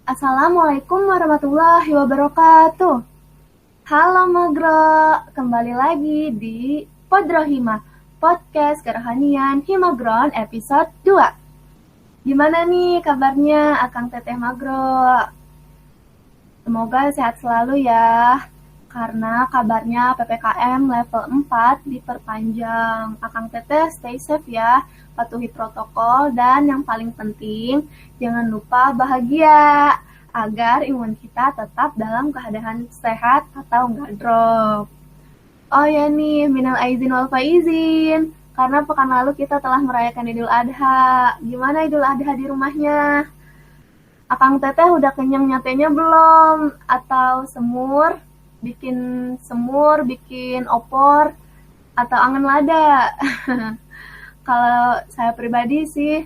Assalamualaikum warahmatullahi wabarakatuh. Halo Magro, kembali lagi di Podrohima, Podcast Kerohanian Himagron episode 2. Gimana nih kabarnya Akang Teteh Magro? Semoga sehat selalu ya, karena kabarnya PPKM level 4 diperpanjang. Akang Teteh stay safe ya, patuhi protokol, dan yang paling penting, jangan lupa bahagia, agar imun kita tetap dalam keadaan sehat atau nggak drop. Oh ya nih, minal aizin wal faizin, karena pekan lalu kita telah merayakan Idul Adha. Gimana Idul Adha di rumahnya? Akang Teteh udah kenyang nyatenya belum? Atau semur, bikin opor, atau angen lada? Kalau saya pribadi sih,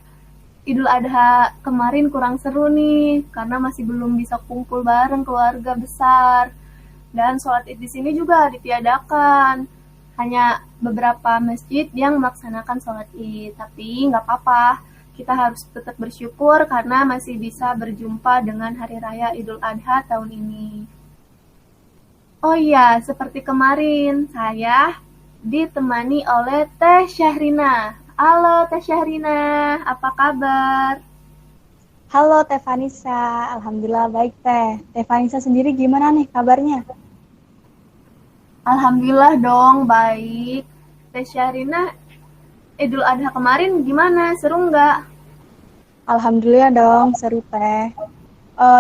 Idul Adha kemarin kurang seru nih, karena masih belum bisa kumpul bareng keluarga besar. Dan sholat id di sini juga ditiadakan. Hanya beberapa masjid yang melaksanakan sholat id. Tapi nggak apa-apa, kita harus tetap bersyukur karena masih bisa berjumpa dengan Hari Raya Idul Adha tahun ini. Oh iya, seperti kemarin, saya ditemani oleh Teh Syahrina. Halo Teh Syahrina, apa kabar? Halo Teh Vanessa, Alhamdulillah baik Teh. Teh Vanessa sendiri gimana nih kabarnya? Alhamdulillah dong, baik. Teh Syahrina, Idul Adha kemarin gimana? Seru nggak? Alhamdulillah dong, seru Teh.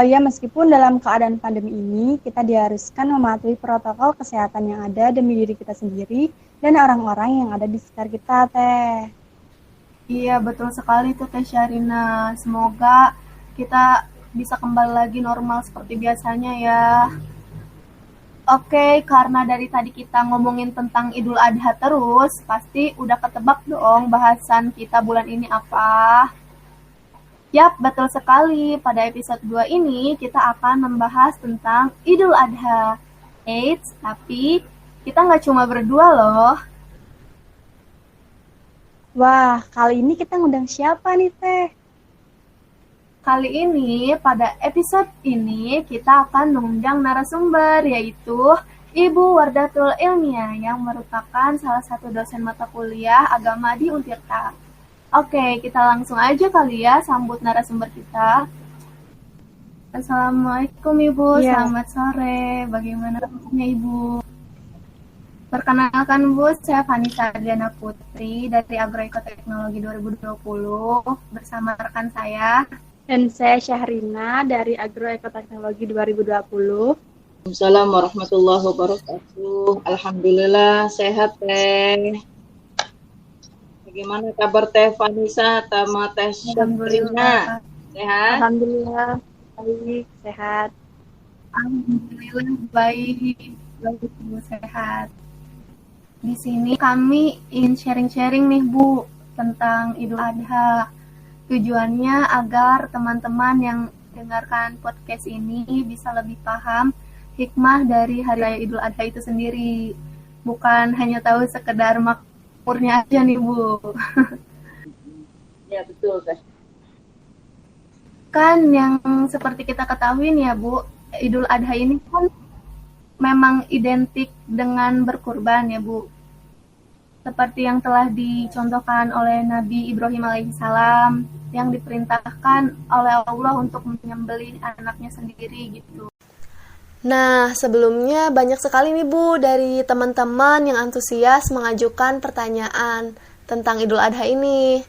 Ya meskipun dalam keadaan pandemi ini, kita diharuskan mematuhi protokol kesehatan yang ada demi diri kita sendiri dan orang-orang yang ada di sekitar kita Teh. Iya, betul sekali tuh Teh Syahrina. Semoga kita bisa kembali lagi normal seperti biasanya ya. Oke, karena dari tadi kita ngomongin tentang Idul Adha terus, pasti udah ketebak dong bahasan kita bulan ini apa. Yap, betul sekali. Pada episode 2 ini kita akan membahas tentang Idul Adha. Eits, tapi kita nggak cuma berdua loh. Wah, kali ini kita ngundang siapa nih Teh? Kali ini, pada episode ini, kita akan mengundang narasumber, yaitu Ibu Wardatul Ilmiah, yang merupakan salah satu dosen mata kuliah agama di Untirta. Oke, kita langsung aja kali ya sambut narasumber kita. Assalamualaikum Ibu, Iya, selamat sore. Bagaimana kabarnya Ibu? Perkenalkan Bu, saya Vanessa Adriana Putri dari Agroekoteknologi 2020 bersama rekan saya. dan saya Syahrina dari Agroekoteknologi 2020. Assalamualaikum warahmatullahi wabarakatuh. Alhamdulillah sehat Teh. Bagaimana kabar Teh Vanessa sama Teh Syahrina? Sehat? Alhamdulillah baik, sehat. Alhamdulillah baik, Bu sehat. Di sini kami ingin sharing-sharing nih Bu tentang Idul Adha. Tujuannya agar teman-teman yang dengarkan podcast ini bisa lebih paham hikmah dari Hari Raya Idul Adha itu sendiri. Bukan hanya tahu sekedar makmurnya aja nih Bu. Ya betul Teh. Kan yang seperti kita ketahui nih ya Bu, Idul Adha ini kan memang identik dengan berkurban ya Bu. Seperti yang telah dicontohkan oleh Nabi Ibrahim alaihissalam yang diperintahkan oleh Allah untuk menyembelih anaknya sendiri gitu. Nah, sebelumnya banyak sekali nih Bu dari teman-teman yang antusias mengajukan pertanyaan tentang Idul Adha ini.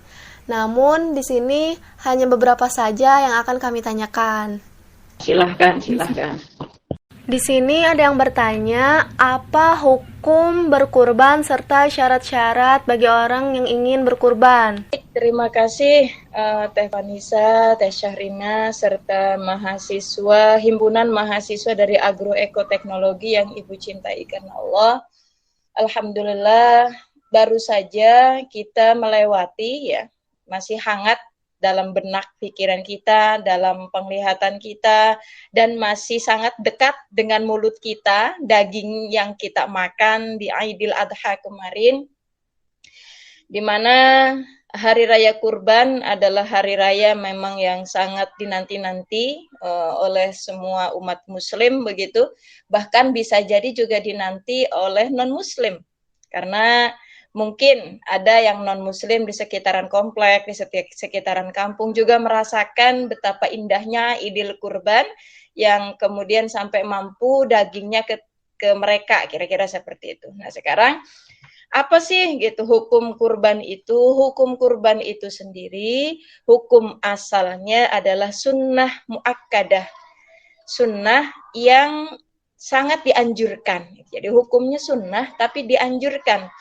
Namun di sini hanya beberapa saja yang akan kami tanyakan. Silahkan. Di sini ada yang bertanya, apa hukum berkurban serta syarat-syarat bagi orang yang ingin berkurban? Terima kasih Teh Vanessa, Teh Syahrina, serta mahasiswa, himpunan mahasiswa dari Agroekoteknologi yang Ibu cintai karena Allah. Alhamdulillah baru saja kita melewati ya, masih hangat dalam benak pikiran kita, dalam penglihatan kita, dan masih sangat dekat dengan mulut kita, daging yang kita makan di Idul Adha kemarin, di mana Hari Raya Kurban adalah hari raya memang yang sangat dinanti-nanti oleh semua umat muslim begitu. Bahkan bisa jadi juga dinanti oleh non-muslim. Karena mungkin ada yang non-muslim di sekitaran komplek, di sekitaran kampung juga merasakan betapa indahnya Idul Kurban yang kemudian sampai mampu dagingnya ke mereka, kira-kira seperti itu. Nah, sekarang apa sih gitu hukum kurban itu? Hukum kurban itu sendiri, hukum asalnya adalah sunnah muakkadah, sunnah yang sangat dianjurkan. Jadi hukumnya sunnah tapi dianjurkan.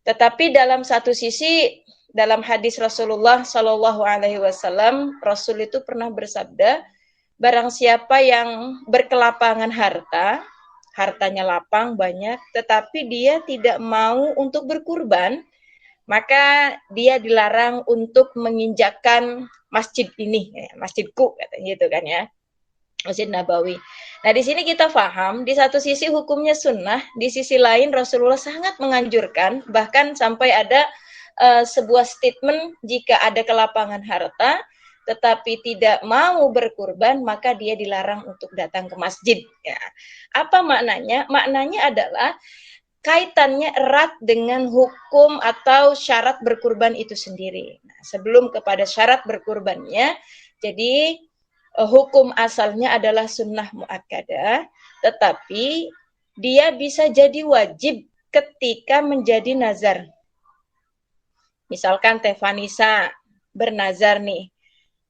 Tetapi dalam satu sisi, dalam hadis Rasulullah Shallallahu Alaihi Wasallam, Rasul itu pernah bersabda, barang siapa yang berkelapangan harta, hartanya lapang banyak, tetapi dia tidak mau untuk berkurban, maka dia dilarang untuk menginjakkan masjid ini, masjidku, katanya gitu kan ya, Masjid Nabawi. Nah di sini kita paham, di satu sisi hukumnya sunnah, di sisi lain Rasulullah sangat menganjurkan, bahkan sampai ada sebuah statement, jika ada kelapangan harta, tetapi tidak mau berkurban, maka dia dilarang untuk datang ke masjid. Ya. Apa maknanya? Maknanya adalah kaitannya erat dengan hukum atau syarat berkurban itu sendiri. Nah, sebelum kepada syarat berkurbannya, jadi hukum asalnya adalah sunnah muakkadah, tetapi dia bisa jadi wajib ketika menjadi nazar. Misalkan Teh Vanessa bernazar nih,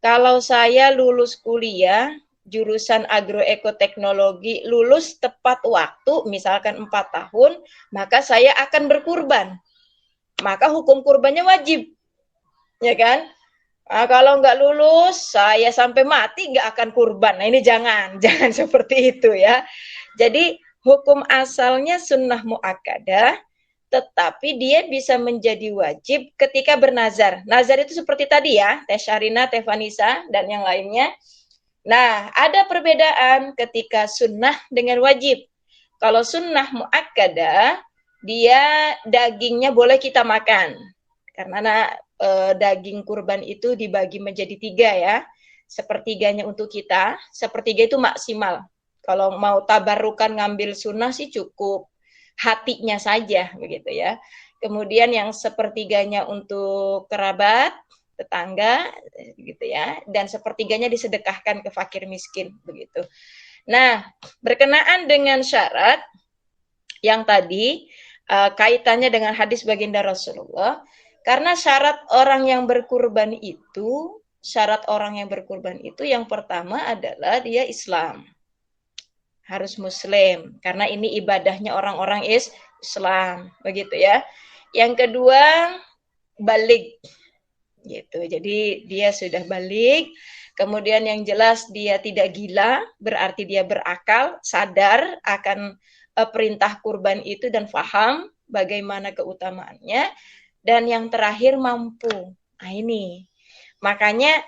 kalau saya lulus kuliah, jurusan agroekoteknologi, lulus tepat waktu, misalkan 4 tahun, maka saya akan berkurban. Maka hukum kurbannya wajib. Ya kan? Nah, kalau nggak lulus, saya sampai mati nggak akan kurban. Nah ini jangan seperti itu ya. Jadi hukum asalnya sunnah muakkadah, tetapi dia bisa menjadi wajib ketika bernazar. Nazar itu seperti tadi ya, Teh Syahrina, Teh Vanessa, dan yang lainnya. Nah, ada perbedaan ketika sunnah dengan wajib. Kalau sunnah muakkadah, dia dagingnya boleh kita makan. Karena daging kurban itu dibagi menjadi 3 ya. Sepertiganya untuk kita, sepertiga itu maksimal. Kalau mau tabarukan ngambil sunnah sih cukup hatinya saja begitu ya. Kemudian yang sepertiganya untuk kerabat, tetangga gitu ya, dan sepertiganya disedekahkan ke fakir miskin begitu. Nah, berkenaan dengan syarat yang tadi kaitannya dengan hadis baginda Rasulullah, karena syarat orang yang berkurban itu yang pertama adalah dia Islam. Harus muslim, karena ini ibadahnya orang-orang Islam, begitu ya. Yang kedua, balik, gitu. Jadi dia sudah balik. Kemudian yang jelas dia tidak gila, berarti dia berakal, sadar akan perintah kurban itu dan paham bagaimana keutamaannya. Dan yang terakhir mampu. Nah ini, makanya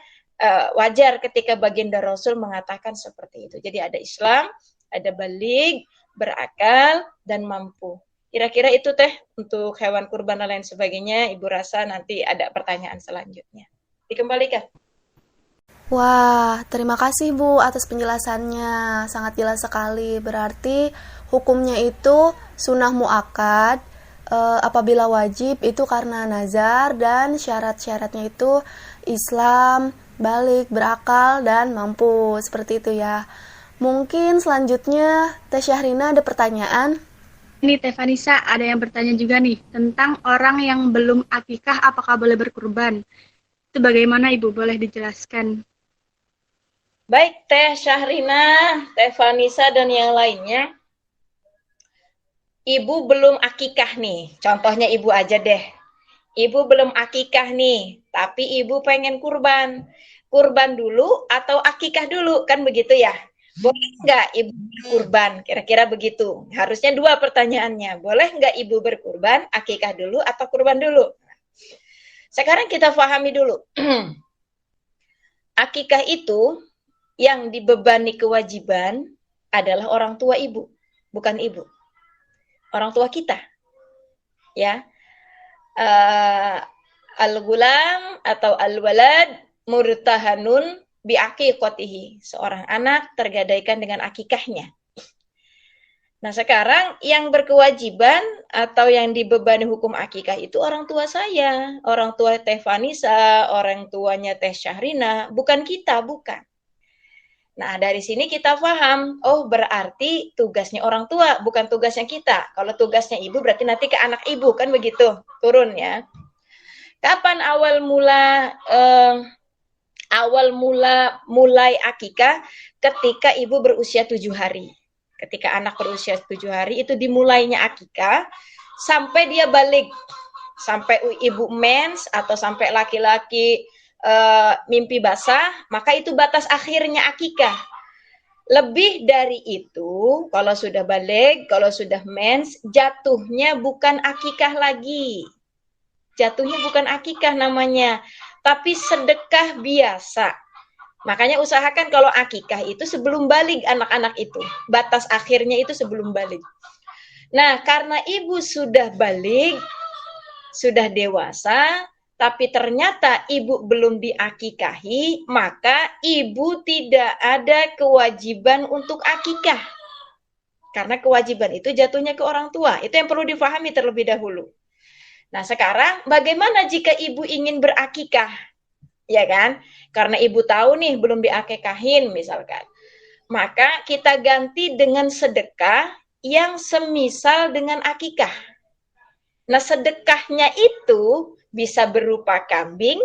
wajar ketika baginda Rasul mengatakan seperti itu. Jadi ada Islam, ada balik, berakal, dan mampu. Kira-kira itu Teh untuk hewan kurban dan lain sebagainya. Ibu rasa nanti ada pertanyaan selanjutnya. Dikembalikan. Wah, terima kasih Bu atas penjelasannya. Sangat jelas sekali. Berarti hukumnya itu sunnah muakkad, apabila wajib itu karena nazar, dan syarat-syaratnya itu Islam, balik, berakal, dan mampu. Seperti itu ya. Mungkin selanjutnya Teh Syahrina ada pertanyaan? Ini Teh Vanessa ada yang bertanya juga nih tentang orang yang belum akikah apakah boleh berkurban. Itu bagaimana Ibu, boleh dijelaskan? Baik Teh Syahrina, Teh Vanessa dan yang lainnya. Ibu belum akikah nih, contohnya ibu aja deh. Ibu belum akikah nih, tapi ibu pengen kurban. Kurban dulu atau akikah dulu, kan begitu ya? Boleh nggak ibu berkurban? Kira-kira begitu. Harusnya 2 pertanyaannya. Boleh nggak ibu berkurban, akikah dulu atau kurban dulu? Sekarang kita pahami dulu. Akikah itu yang dibebani kewajiban adalah orang tua ibu, bukan ibu. Orang tua kita. Ya. Al-gulam atau al-walad murtahanun biaqiqatihi. Seorang anak tergadaikan dengan akikahnya. Nah, sekarang yang berkewajiban atau yang dibebani hukum akikah itu orang tua saya, orang tua Teh Vanisa, orang tuanya Teh Syahrina, bukan kita, bukan. Nah, dari sini kita paham, oh berarti tugasnya orang tua, bukan tugasnya kita. Kalau tugasnya ibu berarti nanti ke anak ibu, kan begitu, turun ya. Kapan awal mulai akikah? Ketika ibu berusia 7 hari. Ketika anak berusia 7 hari itu dimulainya akikah sampai dia balik, sampai ibu mens atau sampai laki-laki mimpi basah, maka itu batas akhirnya akikah. Lebih dari itu, kalau sudah balik, kalau sudah mens, jatuhnya bukan akikah lagi. Jatuhnya bukan akikah namanya, tapi sedekah biasa. Makanya usahakan kalau akikah itu sebelum balik anak-anak itu. Batas akhirnya itu sebelum balik. Nah, karena ibu sudah balik, sudah dewasa, tapi ternyata ibu belum diakikahi, maka ibu tidak ada kewajiban untuk akikah. Karena kewajiban itu jatuhnya ke orang tua. Itu yang perlu difahami terlebih dahulu. Nah, sekarang bagaimana jika ibu ingin berakikah? Ya kan? Karena ibu tahu nih belum diakikahin misalkan. Maka kita ganti dengan sedekah yang semisal dengan akikah. Nah, sedekahnya itu bisa berupa kambing,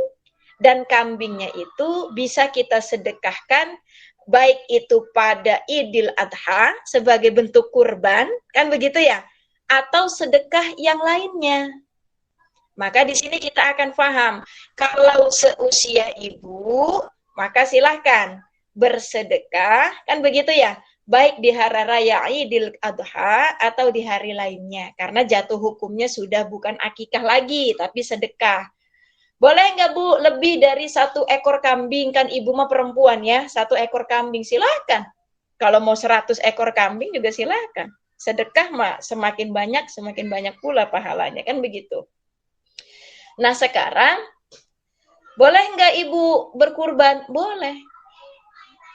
dan kambingnya itu bisa kita sedekahkan baik itu pada Idul Adha sebagai bentuk kurban, kan begitu ya? Atau sedekah yang lainnya. Maka di sini kita akan paham, kalau seusia ibu, maka silahkan bersedekah, kan begitu ya, baik di hari raya Idul Adha atau di hari lainnya, karena jatuh hukumnya sudah bukan akikah lagi, tapi sedekah. Boleh nggak Bu, lebih dari 1 ekor kambing, kan ibu mah perempuan ya, 1 ekor kambing silahkan. Kalau mau 100 ekor kambing juga silahkan. Sedekah mah semakin banyak pula pahalanya, kan begitu. Nah, sekarang boleh nggak ibu berkurban? Boleh.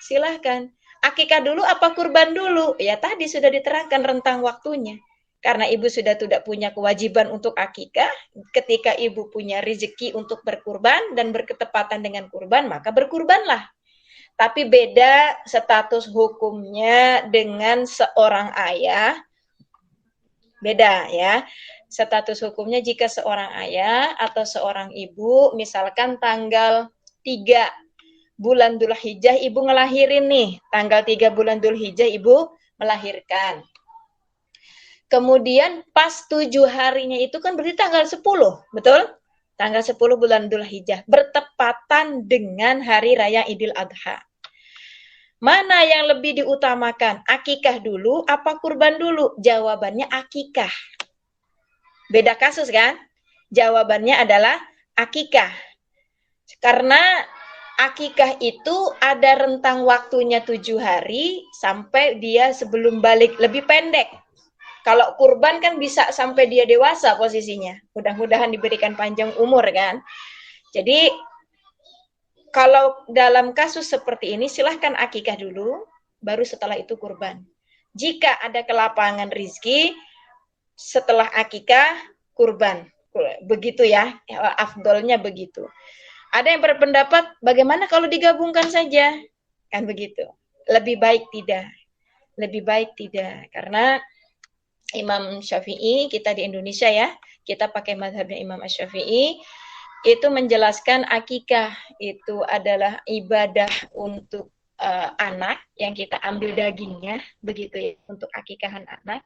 Silahkan. Akikah dulu apa kurban dulu? Ya tadi sudah diterangkan rentang waktunya. Karena ibu sudah tidak punya kewajiban untuk akikah, ketika ibu punya rezeki untuk berkurban dan berketepatan dengan kurban, maka berkurbanlah. Tapi beda status hukumnya dengan seorang ayah. Beda ya. Status hukumnya jika seorang ayah atau seorang ibu, misalkan tanggal 3 bulan Dzulhijjah ibu ngelahirin nih, tanggal 3 bulan Dzulhijjah ibu melahirkan. Kemudian pas 7 harinya itu kan berarti tanggal 10, betul? Tanggal 10 bulan Dzulhijjah, bertepatan dengan hari raya Idul Adha. Mana yang lebih diutamakan? Akikah dulu apa kurban dulu? Jawabannya akikah. Beda kasus kan? Jawabannya adalah akikah. Karena akikah itu ada rentang waktunya 7 hari sampai dia sebelum balik, lebih pendek. Kalau kurban kan bisa sampai dia dewasa posisinya. Mudah-mudahan diberikan panjang umur kan. Jadi kalau dalam kasus seperti ini silahkan akikah dulu, baru setelah itu kurban. Jika ada kelapangan rezeki, setelah akikah kurban, begitu ya, afdolnya begitu. Ada yang berpendapat bagaimana kalau digabungkan saja, kan begitu. Lebih baik tidak, karena Imam Syafi'i, kita di Indonesia ya, kita pakai mazhabnya Imam Syafi'i, itu menjelaskan akikah itu adalah ibadah untuk anak yang kita ambil dagingnya, begitu ya, untuk akikahan anak.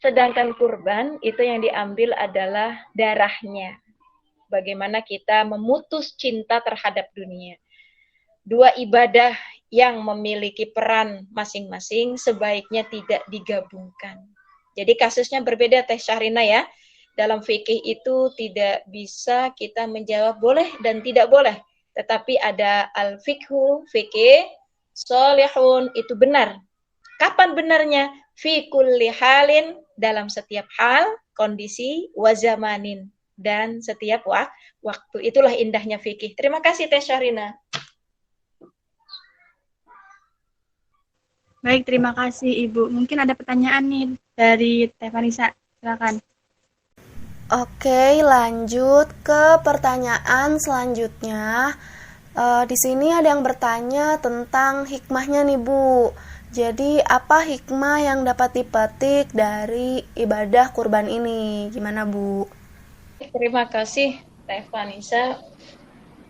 Sedangkan kurban itu yang diambil adalah darahnya. Bagaimana kita memutus cinta terhadap dunia. 2 ibadah yang memiliki peran masing-masing sebaiknya tidak digabungkan. Jadi kasusnya berbeda Teh Syahrina ya. Dalam fikih itu tidak bisa kita menjawab boleh dan tidak boleh. Tetapi ada al-fikhu, fikih, sholihun, itu benar. Kapan benarnya? Fi kulli halin, dalam setiap hal, kondisi, wa zamanin, dan setiap waktu. Itulah indahnya fikih. Terima kasih Teh Syahrina. Baik, terima kasih Ibu. Mungkin ada pertanyaan nih dari Teh Vanessa. Silakan. Oke, lanjut ke pertanyaan selanjutnya. Di sini ada yang bertanya tentang hikmahnya nih Bu. Jadi apa hikmah yang dapat dipetik dari ibadah kurban ini? Gimana Bu? Terima kasih Teh Vanessa.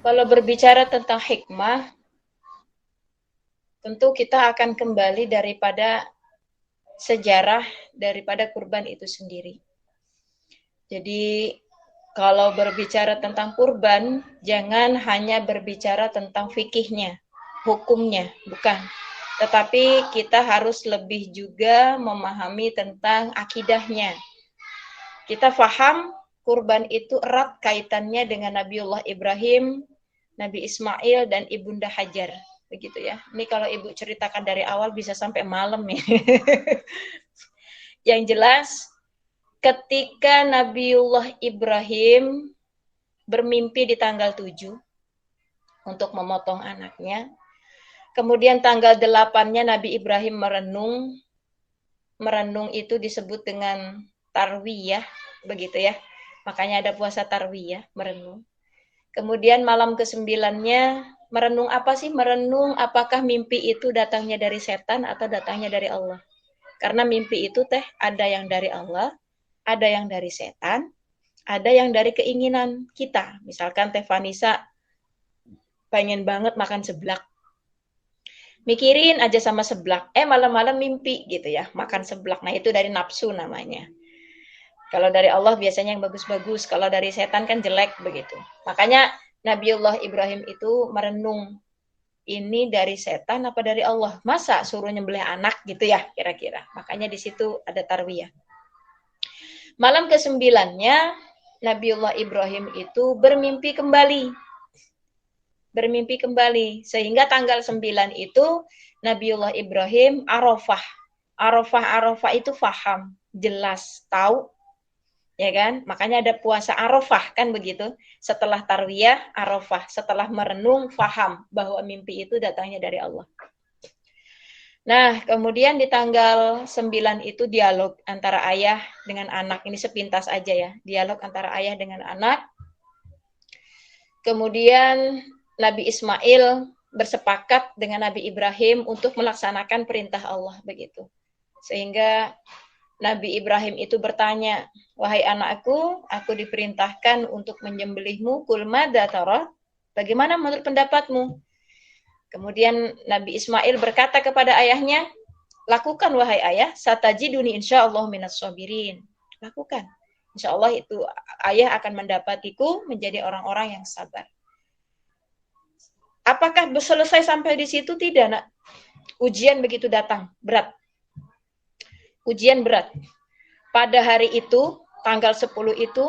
Kalau berbicara tentang hikmah, tentu kita akan kembali daripada sejarah daripada kurban itu sendiri. Jadi kalau berbicara tentang kurban, jangan hanya berbicara tentang fikihnya, hukumnya, bukan. Tetapi kita harus lebih juga memahami tentang akidahnya. Kita faham kurban itu erat kaitannya dengan Nabiullah Ibrahim, Nabi Ismail, dan Ibunda Hajar. Begitu ya. Ini kalau Ibu ceritakan dari awal bisa sampai malam ya. Yang jelas, ketika Nabiullah Ibrahim bermimpi di tanggal 7 untuk memotong anaknya, kemudian tanggal 8-nya Nabi Ibrahim merenung. Merenung itu disebut dengan tarwiyah, begitu ya. Makanya ada puasa tarwiyah, merenung. Kemudian malam ke-9-nya merenung apa sih? Merenung apakah mimpi itu datangnya dari setan atau datangnya dari Allah. Karena mimpi itu ada yang dari Allah, ada yang dari setan, ada yang dari keinginan kita. Misalkan Teh Vanessa pengen banget makan seblak. Mikirin aja sama seblak. Malam-malam mimpi gitu ya, makan seblak. Nah itu dari nafsu namanya. Kalau dari Allah biasanya yang bagus-bagus. Kalau dari setan kan jelek begitu. Makanya Nabiullah Ibrahim itu merenung. Ini dari setan apa dari Allah? Masa suruh nyembelih anak gitu ya kira-kira. Makanya di situ ada tarwiyah. Malam ke-9-nya Nabiullah Ibrahim itu bermimpi kembali. Bermimpi kembali. Sehingga tanggal 9 itu Nabiullah Ibrahim Arafah. Arafah itu faham, jelas, tahu. Ya kan? Makanya ada puasa Arafah kan begitu. Setelah tarwiyah, Arafah. Setelah merenung, faham bahwa mimpi itu datangnya dari Allah. Nah, kemudian di tanggal 9 itu dialog antara ayah dengan anak. Ini sepintas aja ya. Dialog antara ayah dengan anak. Kemudian Nabi Ismail bersepakat dengan Nabi Ibrahim untuk melaksanakan perintah Allah begitu. Sehingga Nabi Ibrahim itu bertanya, wahai anakku, aku diperintahkan untuk menyembelihmu, kul madza tara? Bagaimana menurut pendapatmu? Kemudian Nabi Ismail berkata kepada ayahnya, lakukan wahai ayah, satajiduni insyaallah minas sabirin. Lakukan. Insyaallah itu ayah akan mendapatiku menjadi orang-orang yang sabar. Apakah selesai sampai di situ? Tidak, nak. Ujian begitu datang, berat. Ujian berat. Pada hari itu, tanggal 10 itu,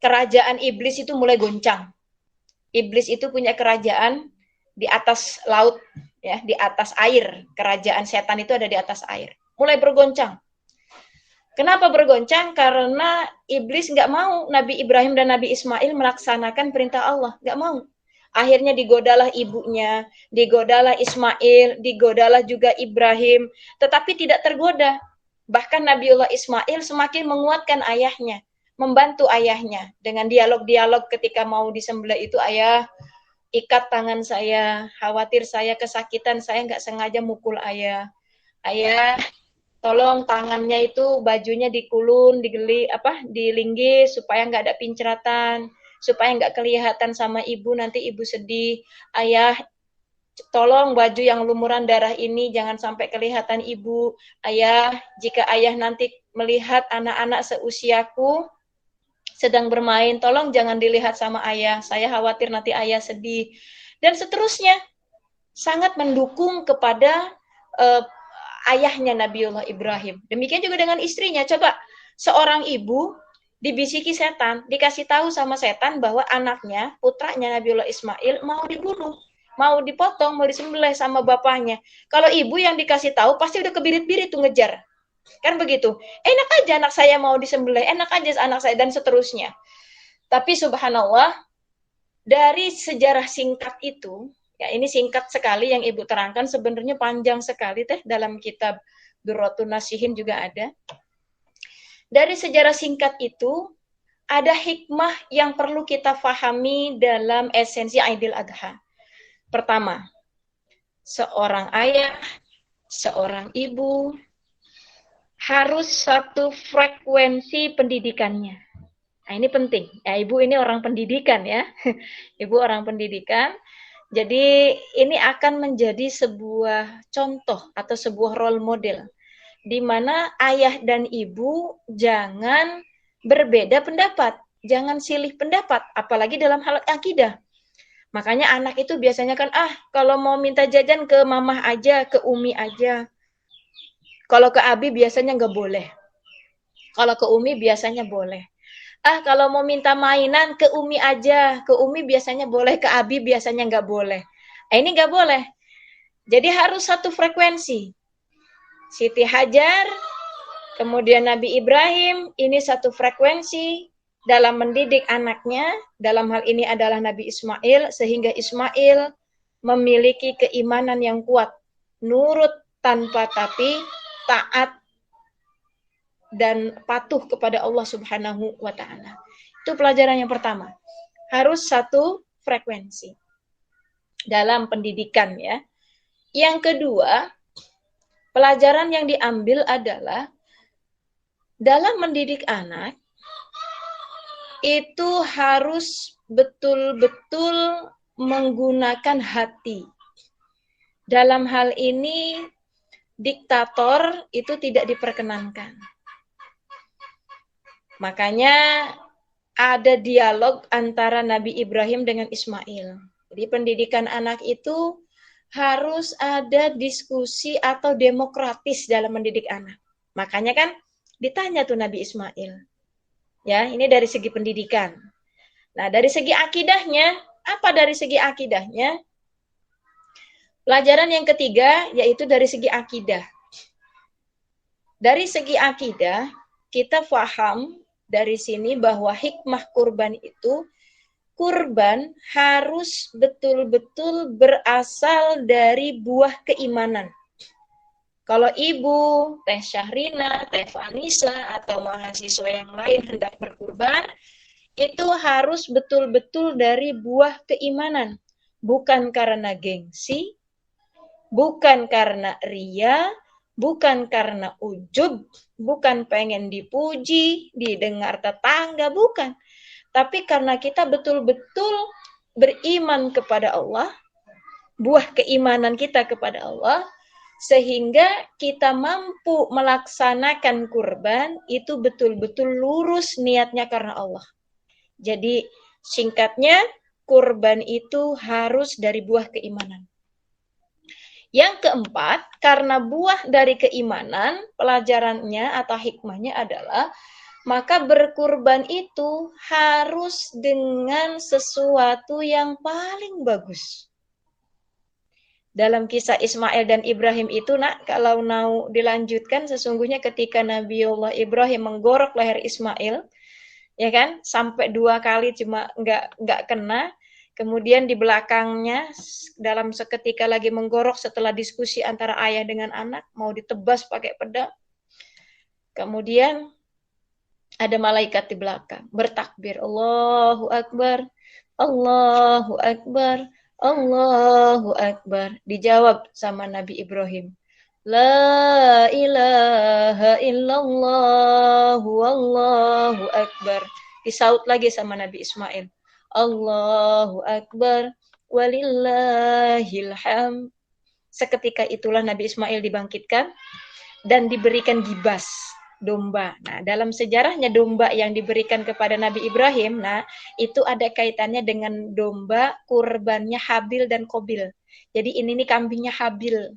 kerajaan iblis itu mulai goncang. Iblis itu punya kerajaan di atas laut, ya, di atas air. Kerajaan setan itu ada di atas air. Mulai bergoncang. Kenapa bergoncang? Karena iblis nggak mau Nabi Ibrahim dan Nabi Ismail melaksanakan perintah Allah. Nggak mau. Akhirnya digodalah ibunya, digodalah Ismail, digodalah juga Ibrahim. Tetapi tidak tergoda. Bahkan Nabiullah Ismail semakin menguatkan ayahnya, membantu ayahnya. Dengan dialog-dialog ketika mau disembelih itu, ayah, ikat tangan saya, khawatir saya kesakitan, saya nggak sengaja mukul ayah. Ayah, tolong tangannya itu bajunya dikulun, dilinggis supaya nggak ada pinceratan, supaya nggak kelihatan sama ibu, nanti ibu sedih. Ayah, tolong baju yang lumuran darah ini jangan sampai kelihatan ibu. Ayah, jika ayah nanti melihat anak-anak seusiaku sedang bermain, tolong jangan dilihat sama ayah. Saya khawatir nanti ayah sedih. Dan seterusnya. Sangat mendukung kepada ayahnya Nabiullah Ibrahim. Demikian juga dengan istrinya. Coba, seorang ibu dibisiki setan, dikasih tahu sama setan bahwa anaknya, putranya Nabiullah Ismail mau dibunuh, mau dipotong, mau disembelih sama bapaknya. Kalau ibu yang dikasih tahu pasti udah kebirit-birit tuh ngejar. Kan begitu. Enak aja anak saya mau disembelih, enak aja anak saya, dan seterusnya. Tapi subhanallah, dari sejarah singkat itu, ya ini singkat sekali yang Ibu terangkan, sebenarnya panjang sekali teh, dalam kitab Durratun Nasihin juga ada. Dari sejarah singkat itu, ada hikmah yang perlu kita fahami dalam esensi Aidil Adha. Pertama, seorang ayah, seorang ibu harus satu frekuensi pendidikannya. Nah, ini penting. Ya, ibu ini orang pendidikan ya. Ibu orang pendidikan. Jadi ini akan menjadi sebuah contoh atau sebuah role model di mana ayah dan ibu jangan berbeda pendapat, jangan silih pendapat, apalagi dalam hal akidah. Makanya anak itu biasanya kan, kalau mau minta jajan ke mamah aja, ke umi aja. Kalau ke abi biasanya nggak boleh. Kalau ke umi biasanya boleh. Kalau mau minta mainan ke umi aja, ke umi biasanya boleh, ke abi biasanya nggak boleh. Ini nggak boleh. Jadi harus satu frekuensi. Siti Hajar, kemudian Nabi Ibrahim, ini satu frekuensi dalam mendidik anaknya, dalam hal ini adalah Nabi Ismail, sehingga Ismail memiliki keimanan yang kuat, nurut tanpa tapi, taat dan patuh kepada Allah Subhanahu wa Ta'ala. Itu pelajaran yang pertama. Harus satu frekuensi dalam pendidikan ya. Yang kedua, pelajaran yang diambil adalah dalam mendidik anak itu harus betul-betul menggunakan hati. Dalam hal ini diktator itu tidak diperkenankan. Makanya ada dialog antara Nabi Ibrahim dengan Ismail. Jadi pendidikan anak itu harus ada diskusi atau demokratis dalam mendidik anak. Makanya kan ditanya tuh Nabi Ismail. Ya, ini dari segi pendidikan. Nah, dari segi akidahnya, apa dari segi akidahnya? Pelajaran yang ketiga yaitu dari segi akidah. Dari segi akidah, kita paham dari sini bahwa hikmah kurban itu, kurban harus betul-betul berasal dari buah keimanan. Kalau Ibu, Teh Syahrina, Teh Vanisa, atau mahasiswa yang lain hendak berkurban, itu harus betul-betul dari buah keimanan. Bukan karena gengsi, bukan karena ria, bukan karena ujub, bukan pengen dipuji, didengar tetangga, bukan. Tapi karena kita betul-betul beriman kepada Allah, buah keimanan kita kepada Allah, sehingga kita mampu melaksanakan kurban itu betul-betul lurus niatnya karena Allah. Jadi singkatnya, kurban itu harus dari buah keimanan. Yang keempat, karena buah dari keimanan, pelajarannya atau hikmahnya adalah, maka berkurban itu harus dengan sesuatu yang paling bagus. Dalam kisah Ismail dan Ibrahim itu, nak, kalau mau dilanjutkan, sesungguhnya ketika Nabiullah Ibrahim menggorok leher Ismail, ya kan, sampai 2 kali cuma nggak kena. Kemudian di belakangnya, dalam seketika lagi menggorok setelah diskusi antara ayah dengan anak, mau ditebas pakai pedang. Kemudian ada malaikat di belakang, bertakbir, Allahu Akbar, Allahu Akbar, Allahu Akbar. Dijawab sama Nabi Ibrahim, La ilaha illallah, Allahu Akbar. Disaut lagi sama Nabi Ismail, Allahu Akbar, walillahil hamd. Seketika itulah Nabi Ismail dibangkitkan dan diberikan gibas, domba. Nah, dalam sejarahnya domba yang diberikan kepada Nabi Ibrahim, nah, itu ada kaitannya dengan domba kurbannya Habil dan Qabil. Jadi ini nih kambingnya Habil.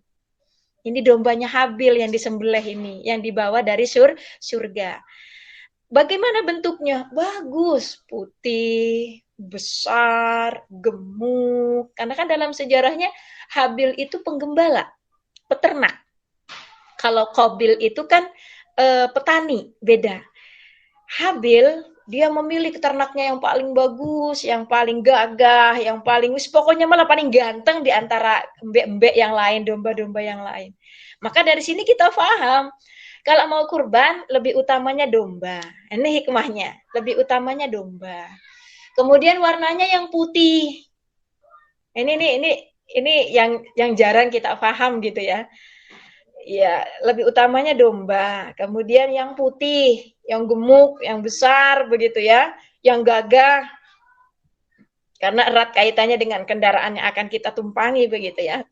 Ini dombanya Habil yang disembelih ini, yang dibawa dari surga. Bagaimana bentuknya? Bagus, putih, besar, gemuk. Karena kan dalam sejarahnya Habil itu penggembala, peternak. Kalau Qabil itu kan petani, beda. Habil Dia memilih ternaknya yang paling bagus, yang paling gagah, yang paling pokoknya malah paling ganteng di antara embek-embek yang lain, domba-domba yang lain. Maka dari sini kita paham, kalau mau kurban lebih utamanya domba. Ini hikmahnya, lebih utamanya domba. Kemudian warnanya yang putih. Ini yang jarang kita paham gitu ya. Ya, lebih utamanya domba. Kemudian yang putih, yang gemuk, yang besar begitu ya, yang gagah. Karena erat kaitannya dengan kendaraan yang akan kita tumpangi begitu ya.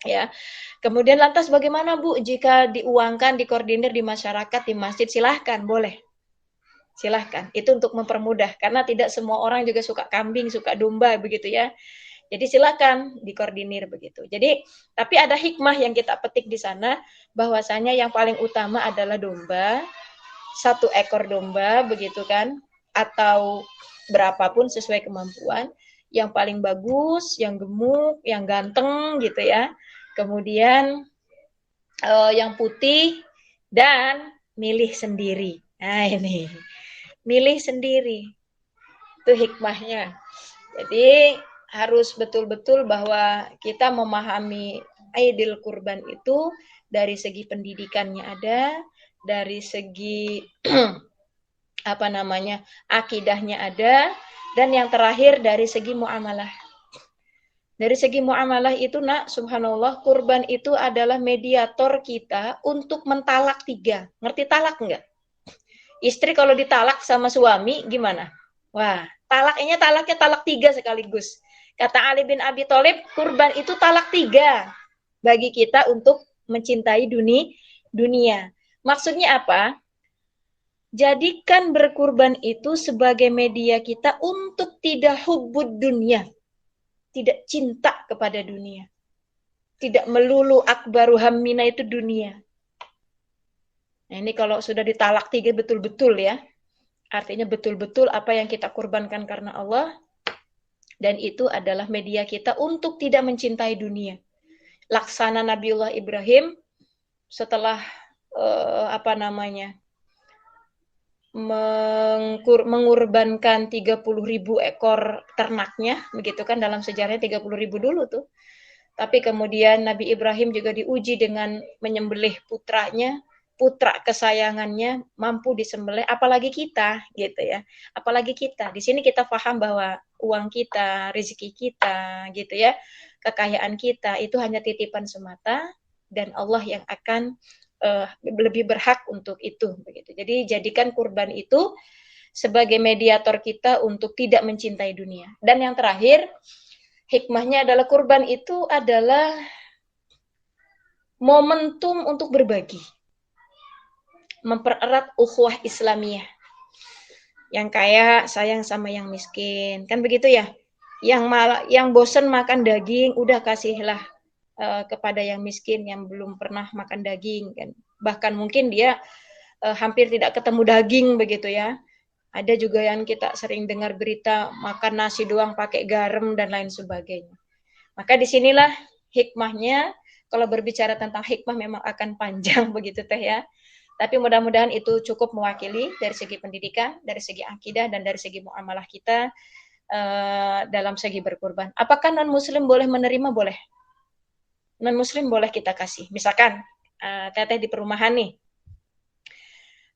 Ya. Kemudian lantas bagaimana Bu jika diuangkan, dikoordinir di masyarakat, di masjid? Silahkan, boleh. Silahkan. Itu untuk mempermudah karena tidak semua orang juga suka kambing, suka domba begitu ya. Jadi silakan dikoordinir begitu. Jadi tapi ada hikmah yang kita petik di sana bahwasanya yang paling utama adalah domba, 1 ekor domba begitu kan, atau berapapun sesuai kemampuan. Yang paling bagus, yang gemuk, yang ganteng gitu ya. Kemudian yang putih dan milih sendiri. Nah ini, milih sendiri. Itu hikmahnya. Jadi harus betul-betul bahwa kita memahami Aidil Kurban itu dari segi pendidikannya ada, dari segi akidahnya ada, dan yang terakhir dari segi muamalah. Dari segi muamalah itu subhanallah, kurban itu adalah mediator kita untuk mentalak 3. Ngerti talak enggak? Istri kalau ditalak sama suami gimana? Wah, talaknya talak 3 sekaligus. Kata Ali bin Abi Thalib, kurban itu talak 3 bagi kita untuk mencintai dunia. Maksudnya apa? Jadikan berkurban itu sebagai media kita untuk tidak hubbud dunia. Tidak cinta kepada dunia. Tidak melulu akbaru hammina itu dunia. Nah ini kalau sudah ditalak 3 betul-betul ya. Artinya betul-betul apa yang kita kurbankan karena Allah. Dan itu adalah media kita untuk tidak mencintai dunia. Laksana Nabiullah Ibrahim setelah mengurbankan 30.000 ekor ternaknya, begitu kan dalam sejarahnya 30.000 dulu tuh. Tapi kemudian Nabi Ibrahim juga diuji dengan menyembelih putranya, putra kesayangannya mampu disembelih, apalagi kita gitu ya. Apalagi kita. Di sini kita paham bahwa uang kita, rezeki kita gitu ya, kekayaan kita itu hanya titipan semata dan Allah yang akan lebih berhak untuk itu begitu. Jadi jadikan kurban itu sebagai mediator kita untuk tidak mencintai dunia. Dan yang terakhir, hikmahnya adalah kurban itu adalah momentum untuk berbagi. Mempererat ukhuwah Islamiyah. Yang kaya sayang sama yang miskin, kan begitu ya? Yang bosen makan daging, udah kasihlah kepada yang miskin yang belum pernah makan daging kan. Bahkan mungkin dia hampir tidak ketemu daging begitu ya. Ada juga yang kita sering dengar berita makan nasi doang pakai garam dan lain sebagainya. Maka disinilah hikmahnya. Kalau berbicara tentang hikmah memang akan panjang begitu teh ya. Tapi mudah-mudahan itu cukup mewakili dari segi pendidikan, dari segi akidah, dan dari segi muamalah kita dalam segi berkurban. Apakah non-muslim boleh menerima? Boleh. Non-muslim boleh kita kasih. Misalkan, teteh di perumahan nih.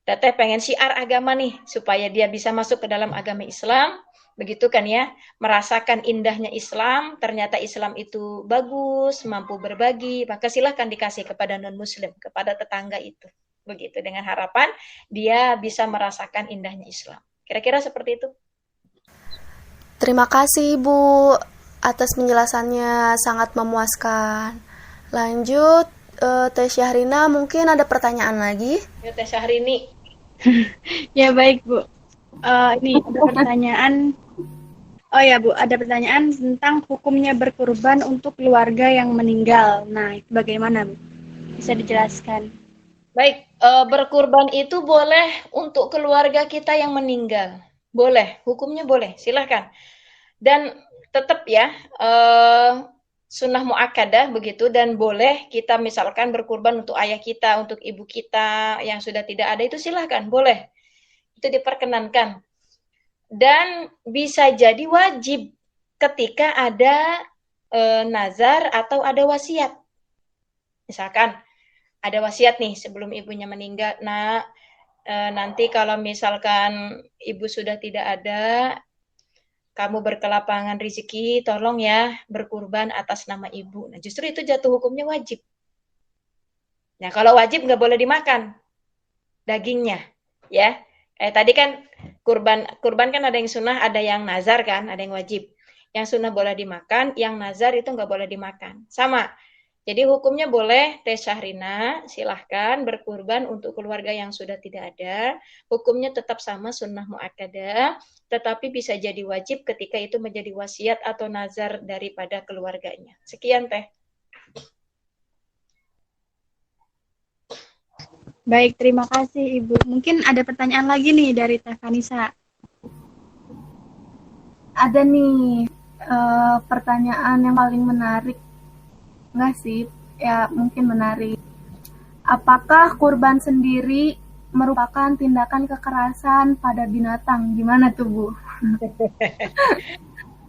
Teteh pengen syiar agama nih, supaya dia bisa masuk ke dalam agama Islam. Begitu kan ya, merasakan indahnya Islam, ternyata Islam itu bagus, mampu berbagi, maka silahkan dikasih kepada non-muslim, kepada tetangga itu. Begitu, dengan harapan dia bisa merasakan indahnya Islam. Kira-kira seperti itu. Terima kasih Ibu atas penjelasannya, sangat memuaskan. Lanjut, Teh Syahrina, mungkin ada pertanyaan lagi? Ya, Teh Syahrini. Ya baik Bu. Ini ada pertanyaan. Oh ya Bu, ada pertanyaan tentang hukumnya berkurban untuk keluarga yang meninggal. Nah, itu bagaimana Bu? Bisa dijelaskan? Baik, berkurban itu boleh untuk keluarga kita yang meninggal. Boleh, hukumnya boleh, silahkan. Dan tetap ya, sunnah muakkadah begitu, dan boleh kita misalkan berkurban untuk ayah kita, untuk ibu kita yang sudah tidak ada, itu silahkan, boleh. Itu itu diperkenankan. Dan bisa jadi wajib ketika ada nazar atau ada wasiat. Misalkan ada wasiat nih sebelum ibunya meninggal, nak, nanti kalau misalkan ibu sudah tidak ada, kamu berkelapangan rezeki, tolong ya berkurban atas nama ibu. Nah, justru itu jatuh hukumnya wajib. Nah, kalau wajib nggak boleh dimakan dagingnya, ya. Tadi kan kurban kan ada yang sunnah, ada yang nazar kan, ada yang wajib. Yang sunnah boleh dimakan, yang nazar itu nggak boleh dimakan. Sama. Jadi hukumnya boleh Teh Syahrina, silahkan berkurban untuk keluarga yang sudah tidak ada. Hukumnya tetap sama sunnah muakkadah, tetapi bisa jadi wajib ketika itu menjadi wasiat atau nazar daripada keluarganya. Sekian Teh. Baik, terima kasih Ibu. Mungkin ada pertanyaan lagi nih dari Teh Vanisa. Ada nih pertanyaan yang paling menarik. Enggak sih, ya mungkin menarik. Apakah kurban sendiri merupakan tindakan kekerasan pada binatang? Gimana tuh, Bu?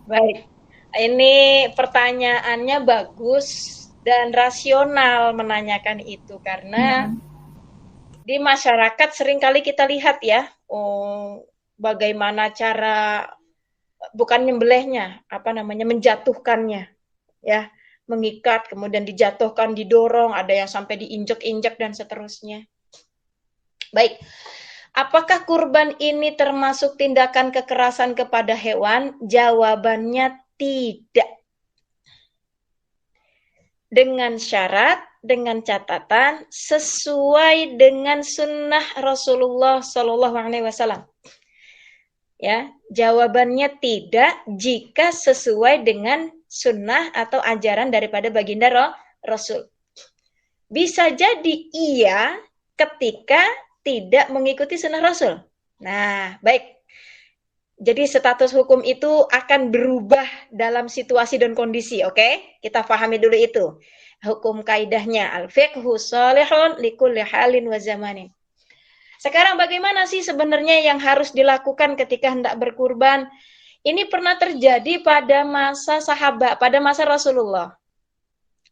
Baik, ini pertanyaannya bagus dan rasional menanyakan itu karena di masyarakat seringkali kita lihat ya, bagaimana cara bukan nyembelihnya, menjatuhkannya, ya, mengikat, kemudian dijatuhkan, didorong, ada yang sampai diinjek-injek dan seterusnya. Baik, apakah kurban ini termasuk tindakan kekerasan kepada hewan? Jawabannya tidak. Dengan syarat, dengan catatan sesuai dengan sunnah Rasulullah SAW. Ya, jawabannya tidak jika sesuai dengan sunnah atau ajaran daripada baginda Rasul. Bisa jadi iya ketika tidak mengikuti sunnah Rasul. Nah, baik. Jadi status hukum itu akan berubah dalam situasi dan kondisi, oke? Kita pahami dulu itu. Hukum kaidahnya al-fiqhu shalihun likulli halin wa zamanin. Sekarang bagaimana sih sebenarnya yang harus dilakukan ketika hendak berkurban? Ini pernah terjadi pada masa sahabat, pada masa Rasulullah.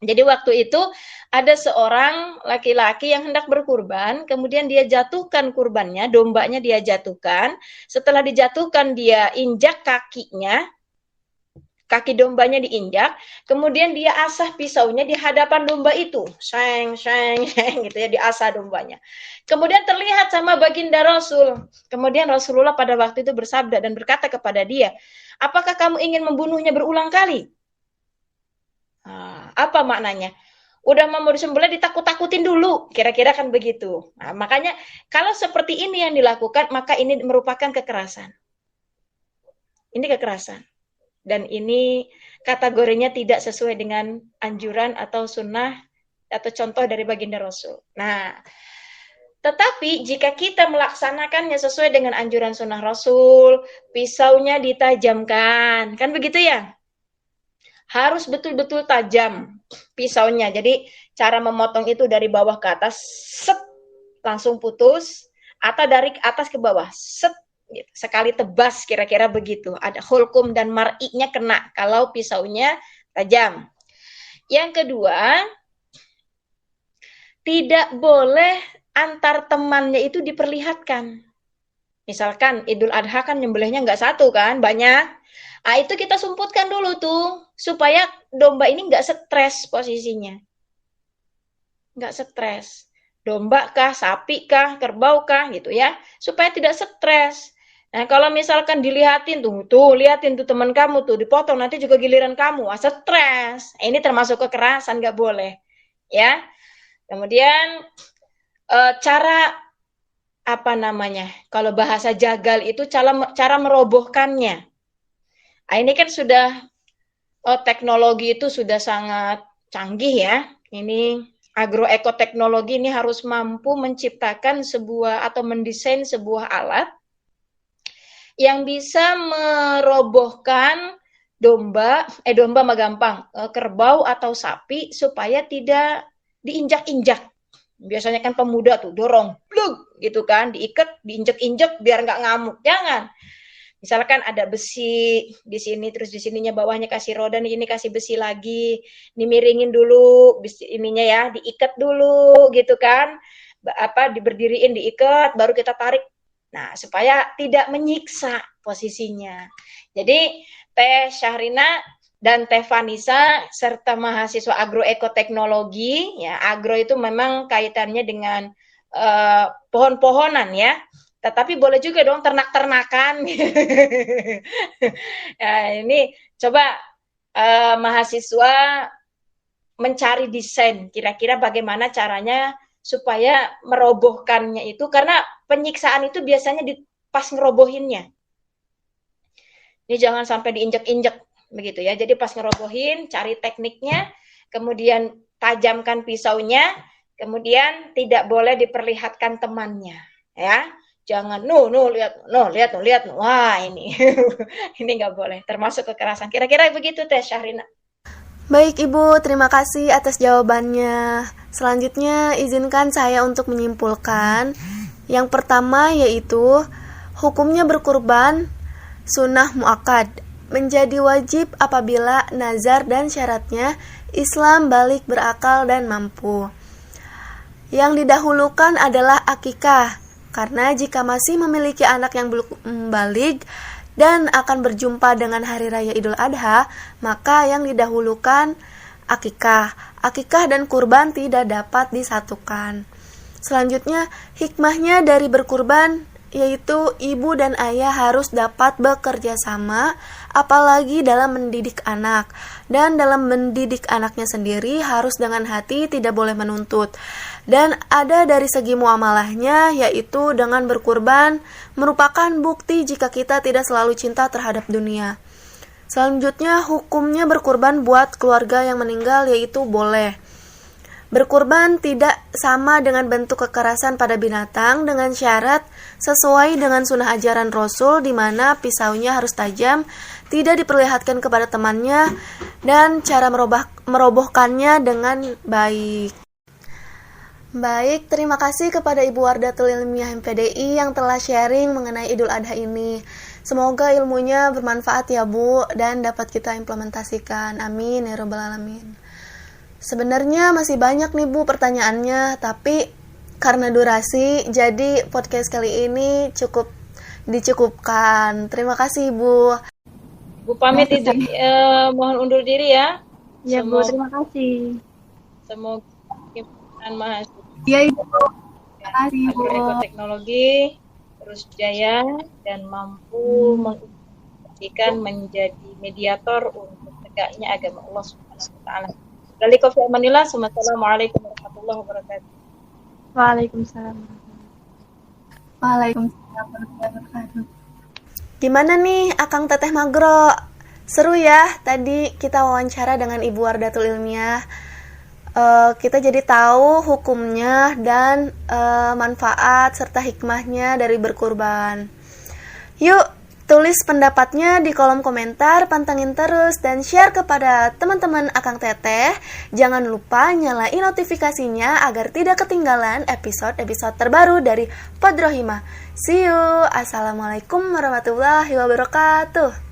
Jadi waktu itu ada seorang laki-laki yang hendak berkurban, kemudian dia jatuhkan kurbannya, dombanya dia jatuhkan. Setelah dijatuhkan dia injak kakinya, kaki dombanya diinjak, kemudian dia asah pisaunya di hadapan domba itu. Sheng, gitu ya, diasah dombanya. Kemudian terlihat sama baginda Rasul. Kemudian Rasulullah pada waktu itu bersabda dan berkata kepada dia, apakah kamu ingin membunuhnya berulang kali? Apa maknanya? Udah mau disembelih ditakut-takutin dulu, kira-kira kan begitu. Nah, makanya kalau seperti ini yang dilakukan, maka ini merupakan kekerasan. Ini kekerasan. Dan ini kategorinya tidak sesuai dengan anjuran atau sunnah atau contoh dari baginda Rasul. Nah, tetapi jika kita melaksanakannya sesuai dengan anjuran sunnah Rasul, pisaunya ditajamkan, kan begitu ya? Harus betul-betul tajam pisaunya. Jadi cara memotong itu dari bawah ke atas, set, langsung putus, atau dari atas ke bawah, set, sekali tebas, kira-kira begitu. Ada hulkum dan mar'inya kena kalau pisaunya tajam. Yang kedua, tidak boleh antar temannya itu diperlihatkan. Misalkan Idul Adha kan nyembelihnya nggak satu kan, banyak. Nah, itu kita sumputkan dulu tuh, supaya domba ini nggak stres posisinya. Nggak stres. Domba kah, sapi kah, kerbau kah, gitu ya. Supaya tidak stres. Nah, kalau misalkan dilihatin lihatin tuh teman kamu tuh, dipotong, nanti juga giliran kamu, stres. Ini termasuk kekerasan, nggak boleh. Ya. Kemudian, cara, kalau bahasa jagal itu cara merobohkannya. Nah, ini kan sudah, teknologi itu sudah sangat canggih ya. Ini agroekoteknologi ini harus mampu menciptakan sebuah atau mendesain sebuah alat yang bisa merobohkan domba mah gampang, kerbau atau sapi supaya tidak diinjak-injak. Biasanya kan pemuda tuh dorong, blug, gitu kan, diikat, diinjek-injek biar nggak ngamuk. Jangan. Misalkan ada besi di sini, terus di sininya bawahnya kasih roda, nih ini kasih besi lagi, dimiringin dulu, besi ininya ya, diikat dulu gitu kan, diberdiriin, diikat, baru kita tarik. Nah, supaya tidak menyiksa posisinya. Jadi Teh Syahrina dan Teh Vanessa serta mahasiswa agroekoteknologi, ya agro itu memang kaitannya dengan pohon-pohonan ya. Tetapi boleh juga dong ternak-ternakan. Ya, ini coba mahasiswa mencari desain kira-kira bagaimana caranya supaya merobohkannya itu, karena penyiksaan itu biasanya pas ngerobohinnya. Ini jangan sampai diinjek-injek begitu ya. Jadi pas ngerobohin, cari tekniknya, kemudian tajamkan pisaunya, kemudian tidak boleh diperlihatkan temannya, ya. Jangan, lihat, wah ini, ini nggak boleh, termasuk kekerasan. Kira-kira begitu Teh Syahrina. Baik Ibu, terima kasih atas jawabannya. Selanjutnya izinkan saya untuk menyimpulkan. Yang pertama yaitu hukumnya berkurban sunnah muakkad, menjadi wajib apabila nazar dan syaratnya Islam balik berakal dan mampu. Yang didahulukan adalah akikah, karena jika masih memiliki anak yang belum balik dan akan berjumpa dengan hari raya Idul Adha, maka yang didahulukan akikah. Akikah dan kurban tidak dapat disatukan. Selanjutnya, hikmahnya dari berkurban yaitu ibu dan ayah harus dapat bekerja sama, apalagi dalam mendidik anak. Dan dalam mendidik anaknya sendiri harus dengan hati, tidak boleh menuntut. Dan ada dari segi muamalahnya, yaitu dengan berkurban merupakan bukti jika kita tidak selalu cinta terhadap dunia. Selanjutnya, hukumnya berkurban buat keluarga yang meninggal, yaitu boleh. Berkurban tidak sama dengan bentuk kekerasan pada binatang, dengan syarat sesuai dengan sunnah ajaran Rasul, di mana pisaunya harus tajam, tidak diperlihatkan kepada temannya, dan cara merobohkannya dengan baik. Baik, terima kasih kepada Ibu Wardatul Ilmiah MPDI yang telah sharing mengenai Idul Adha ini. Semoga ilmunya bermanfaat ya Bu, dan dapat kita implementasikan. Amin ya rabbal alamin. Sebenarnya masih banyak nih Bu pertanyaannya, tapi karena durasi, jadi podcast kali ini dicukupkan. Terima kasih Bu. Bu pamit mohon undur diri ya. Ya Bu, terima kasih. Semoga mahasiswa Iya Ibu. Terima kasih Bu. Agroekoteknologi terus jaya dan mampu mengintegrasikan menjadi mediator untuk tegaknya agama Allah Subhanahu wa taala. Dari Kofi Amanillah, Assalamualaikum warahmatullahi wabarakatuh. Waalaikumsalam. Waalaikumsalam warahmatullahi wabarakatuh. Gimana nih Akang Teteh Magro? Seru ya, tadi kita wawancara dengan Ibu Wardatul Ilmiah. Kita jadi tahu hukumnya dan manfaat serta hikmahnya dari berkurban. Yuk, tulis pendapatnya di kolom komentar, pantengin terus dan share kepada teman-teman Akang Teteh. Jangan lupa nyalain notifikasinya agar tidak ketinggalan episode-episode terbaru dari Podrohimah. See you. Assalamualaikum warahmatullahi wabarakatuh.